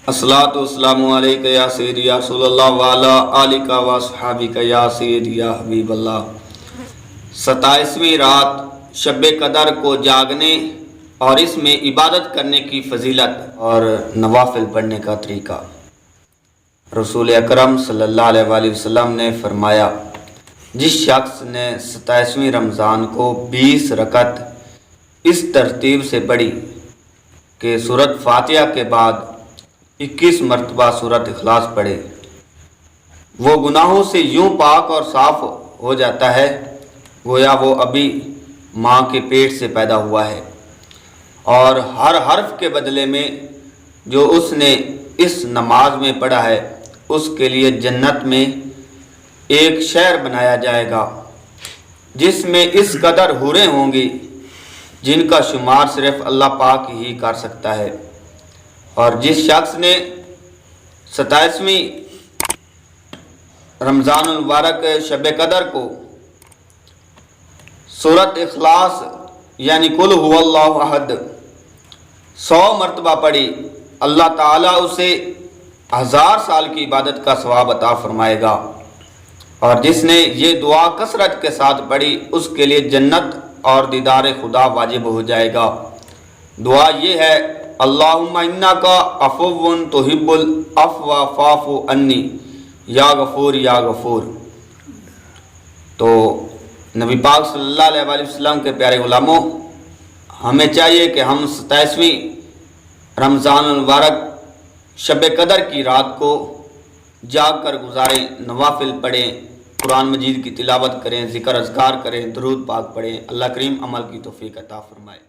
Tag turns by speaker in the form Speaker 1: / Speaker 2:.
Speaker 1: अस्सलातु वस्सलामु अलैका या सय्यदी या रसूलल्लाह व अला आलिका व अस्हाबिका या सय्यदी या हबीबल्लाह। 27वीं रात शब कदर को जागने और इसमें इबादत करने की फजीलत और नवाफिल पढ़ने का तरीका। रसूल अकरम सल्लल्लाहु अलैहि वसल्लम ने फरमाया, जिस शख्स ने 27वीं रमज़ान को 20 रकत इस तरतीब से पढ़ी कि सूरत फातिहा के बाद 21 मरतबा सूरत इखलास पढ़े, वो गुनाहों से यूं पाक और साफ हो जाता है गोया वो अभी माँ के पेट से पैदा हुआ है, और हर हर्फ के बदले में जो उसने इस नमाज में पढ़ा है उसके लिए जन्नत में एक शहर बनाया जाएगा जिसमें इस कदर हुरें होंगी जिनका शुमार सिर्फ अल्लाह पाक ही कर सकता है। और जिस शख्स ने 27वीं रमज़ान मुबारक शब कदर को सूरत इखलास यानी कुल हुवल्लाहु अहद 100 मरतबा पढ़ी, अल्लाह ताला उसे 1000 साल की इबादत का सवाब अता फरमाएगा। और जिसने ये दुआ कसरत के साथ पढ़ी उसके लिए जन्नत और दीदार खुदा वाजिब हो जाएगा। दुआ ये है, अल्लाहुम्मा इन्नका अफ़ुव्वुन तुहिब्बुल अफ़्वा फ़ाफ़ु अन्नी या गफ़ूर या गफ़ूर। तो नबी पाक सल्लल्लाहु अलैहि वसल्लम के प्यारे गुलामों, हमें चाहिए कि हम 27वीं रमज़ान मुबारक शब कदर की रात को जाग कर गुजारें, नवाफिल पढ़ें, कुरान मजीद की तिलावत करें, ज़िक्र अज़कार करें, दुरूद पाक पढ़ें। अल्लाह करीम अमल की तौफ़ीक़ अता फ़रमाए।